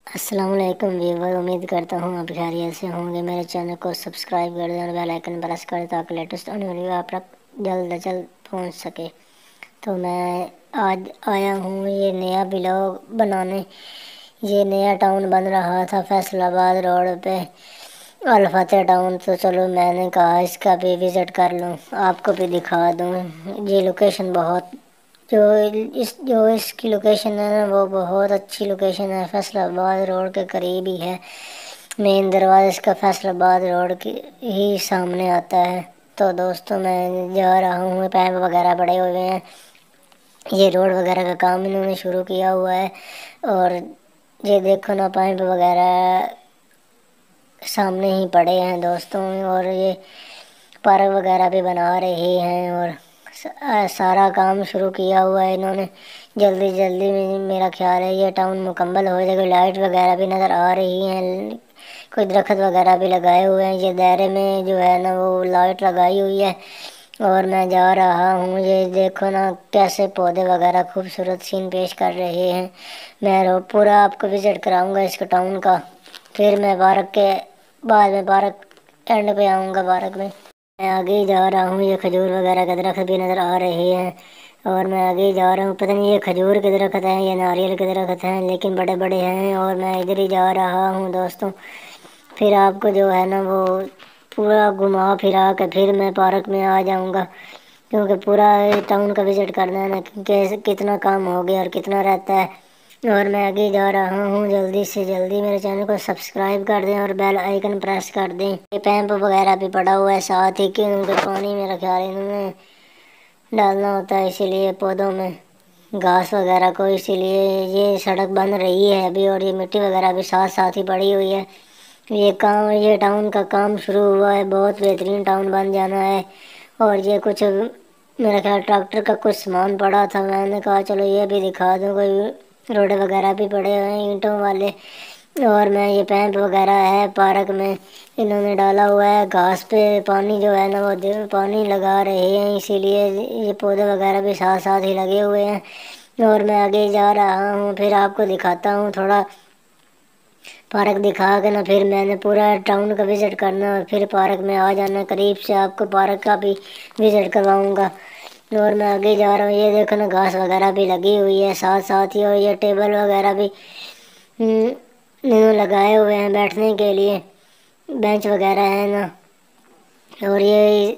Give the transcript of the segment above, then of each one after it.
السلام علیکم ویور، امید کرتا ہوں آپ خیریت سے ہوں گے۔ میرے چینل کو سبسکرائب کر دیں اور بیل آئکن پریس کر دیں تاکہ لیٹسٹ آنے والی ویڈیو آپ تک جلد از جلد پہنچ سکے۔ تو میں آج آیا ہوں یہ نیا ولاگ بنانے۔ یہ نیا ٹاؤن بن رہا تھا فیصل آباد روڈ پہ، الفتح ٹاؤن، تو چلو میں نے کہا اس کا بھی وزٹ کر لوں، آپ کو بھی دکھا دوں۔ یہ لوکیشن جو اس کی لوکیشن ہے نا، وہ بہت اچھی لوکیشن ہے، فیصل آباد روڈ کے قریب ہی ہے۔ مین دروازہ اس کا فیصل آباد روڈ کی ہی سامنے آتا ہے۔ تو دوستوں میں جا رہا ہوں، پیپ وغیرہ پڑے ہوئے ہیں، یہ روڈ وغیرہ کا کام انہوں نے شروع کیا ہوا ہے۔ اور یہ دیکھو نا، پائپ وغیرہ سامنے ہی پڑے ہیں دوستوں، اور یہ پارک وغیرہ بھی بنا رہے ہیں، اور سارا کام شروع کیا ہوا ہے انہوں نے۔ جلدی جلدی میرا خیال ہے یہ ٹاؤن مکمل ہو جائے گا۔ لائٹ وغیرہ بھی نظر آ رہی ہیں، کوئی درخت وغیرہ بھی لگائے ہوئے ہیں، یہ دائرے میں جو ہے نا وہ لائٹ لگائی ہوئی ہے۔ اور میں جا رہا ہوں، یہ دیکھو نا کیسے پودے وغیرہ خوبصورت سین پیش کر رہے ہیں۔ میں پورا آپ کو وزٹ کراؤں گا اس کے ٹاؤن کا، پھر میں پارک کے بعد میں پارک اینڈ پہ آؤں گا۔ پارک میں آگے ہی جا رہا ہوں، یہ کھجور وغیرہ کا درخت بھی نظر آ رہے ہیں، اور میں آگے ہی جا رہا ہوں۔ پتہ نہیں یہ کھجور کے درخت ہیں یا ناریل کے درخت ہیں، لیکن بڑے بڑے ہیں، اور میں ادھر ہی جا رہا ہوں دوستوں۔ پھر آپ کو جو ہے نا وہ پورا گھما پھرا کے پھر میں پارک میں آ جاؤں گا، کیونکہ پورا ٹاؤن کا وزٹ کرنا ہے نا، کہ کتنا کام ہو گیا اور کتنا رہتا ہے۔ اور میں آگے جا رہا ہوں، جلدی سے جلدی میرے چینل کو سبسکرائب کر دیں اور بیل آئیکن پریس کر دیں۔ یہ پیمپ وغیرہ بھی پڑا ہوا ہے ساتھ ہی، کیونکہ پانی میرا خیال انہوں نے ڈالنا ہوتا ہے، اسی لیے پودوں میں گھاس وغیرہ کو، اسی لیے یہ سڑک بن رہی ہے ابھی، اور یہ مٹی وغیرہ بھی ساتھ ساتھ ہی پڑی ہوئی ہے۔ یہ ٹاؤن کا کام شروع ہوا ہے، بہت بہترین ٹاؤن بن جانا ہے۔ اور یہ کچھ میرا خیال ٹریکٹر کا کچھ سامان پڑا تھا، میں نے کہا چلو یہ بھی دکھا دوں۔ کوئی روڈ وغیرہ بھی پڑے ہوئے ہیں اینٹوں والے، اور میں یہ پیمپ وغیرہ ہے پارک میں انہوں نے ڈالا ہوا ہے، گھاس پہ پانی جو ہے نا وہ پانی لگا رہے ہیں، اسی لیے یہ پودے وغیرہ بھی ساتھ ساتھ ہی لگے ہوئے ہیں۔ اور میں آگے جا رہا ہوں، پھر آپ کو دکھاتا ہوں تھوڑا پارک دکھا کے نا، پھر میں نے پورا ٹاؤن کا وزٹ کرنا، اور پھر پارک میں آ جانا قریب سے، آپ کو پارک کا بھی وزٹ کرواؤں گا۔ اور میں آگے جا رہا ہوں، یہ دیکھو نا گھاس وغیرہ بھی لگی ہوئی ہے ساتھ ساتھ ہی، اور یہ ٹیبل وغیرہ بھی لگائے ہوئے ہیں بیٹھنے کے لیے، بینچ وغیرہ ہے نا۔ اور یہ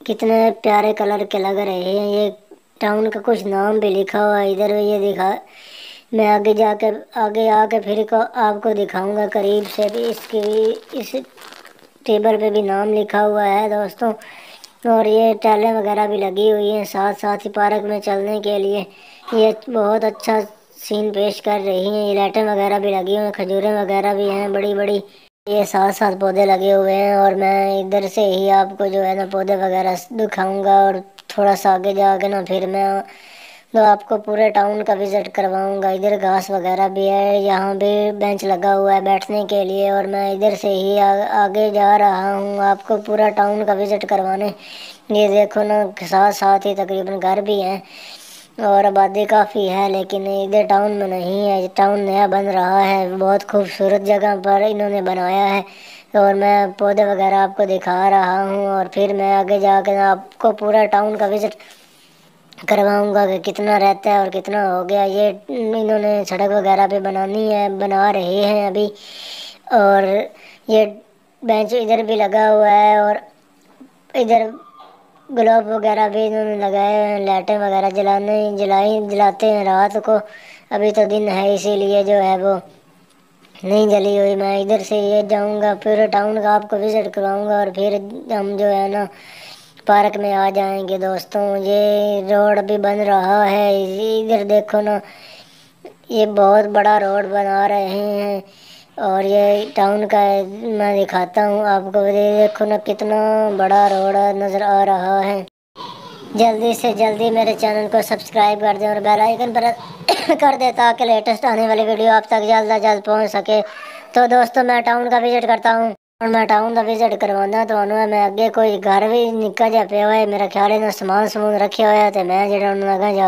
کتنے پیارے کلر کے لگ رہے ہیں، یہ ٹاؤن کا کچھ نام بھی لکھا ہوا ہے ادھر، یہ دکھا میں آگے آ کے پھر آپ کو دکھاؤں گا قریب سے بھی، اس ٹیبل پہ بھی نام لکھا ہوا ہے دوستوں۔ اور یہ ٹائلیں وغیرہ بھی لگی ہوئی ہیں ساتھ ساتھ ہی پارک میں چلنے کے لیے، یہ بہت اچھا سین پیش کر رہی ہیں۔ یہ لائٹیں وغیرہ بھی لگی ہوئی ہیں، کھجوریں وغیرہ بھی ہیں بڑی بڑی، یہ ساتھ ساتھ پودے لگے ہوئے ہیں۔ اور میں ادھر سے ہی آپ کو جو ہے نا پودے وغیرہ دکھاؤں گا، اور تھوڑا سا آگے جا کے نا پھر میں تو آپ کو پورے ٹاؤن کا وزٹ کرواؤں گا۔ ادھر گھاس وغیرہ بھی ہے، یہاں بھی بینچ لگا ہوا ہے بیٹھنے کے لیے، اور میں ادھر سے ہی آگے جا رہا ہوں آپ کو پورا ٹاؤن کا وزٹ کروانے۔ یہ دیکھو نا ساتھ ساتھ ہی تقریباً گھر بھی ہیں، اور آبادی کافی ہے، لیکن ادھر ٹاؤن میں نہیں ہے، ٹاؤن نیا بن رہا ہے، بہت خوبصورت جگہ پر انہوں نے بنایا ہے۔ اور میں پودے وغیرہ آپ کو دکھا رہا ہوں، اور پھر میں آگے جا کے آپ کو پورا ٹاؤن کا وزٹ کرواؤں گا کہ کتنا رہتا ہے اور کتنا ہو گیا۔ یہ انہوں نے سڑک وغیرہ بھی بنا رہے ہیں ابھی، اور یہ بینچ ادھر بھی لگا ہوا ہے، اور ادھر گلاب وغیرہ بھی انہوں نے لگائے ہیں، لائٹیں وغیرہ جلاتے ہیں رات کو، ابھی تو دن ہے اسی لیے جو ہے وہ نہیں جلی ہوئی۔ میں ادھر سے یہ جاؤں گا، پورے ٹاؤن کا آپ کو وزٹ کراؤں گا، اور پھر ہم جو ہے نا پارک میں آ جائیں گے دوستوں۔ یہ روڈ بھی بن رہا ہے، ادھر دیکھو نا یہ بہت بڑا روڈ بنا رہے ہیں، اور یہ ٹاؤن کا میں دکھاتا ہوں آپ کو، دیکھو نا کتنا بڑا روڈ نظر آ رہا ہے۔ جلدی سے جلدی میرے چینل کو سبسکرائب کر دیں اور بیل آئیکن پر کر دیں تاکہ لیٹسٹ آنے والی ویڈیو آپ تک جلد از جلد پہنچ سکے۔ تو دوستوں میں ٹاؤن کا وزٹ کرتا ہوں۔ ਹੁਣ ਮੈਂ ਟਾਊਨ ਦਾ ਵਿਜ਼ਿਟ ਕਰਵਾਉਂਦਾ ਤੁਹਾਨੂੰ। ਮੈਂ ਅੱਗੇ ਕੋਈ ਘਰ ਵੀ ਨਿੱਕਾ ਜਿਹਾ ਪਿਆ ਹੋਇਆ, ਮੇਰਾ ਖਿਆਲ ਇਹਨਾਂ ਸਮਾਨ ਸਮੂਨ ਰੱਖਿਆ ਹੋਇਆ, ਤੇ ਮੈਂ ਜਿਹੜਾ ਉਹਨਾਂ ਅੱਗੇ ਜਾ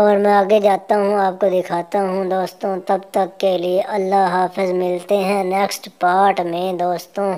اور میں آگے جاتا ہوں، آپ کو دکھاتا ہوں دوستوں۔ تب تک کے لیے اللہ حافظ، ملتے ہیں نیکسٹ پارٹ میں دوستوں۔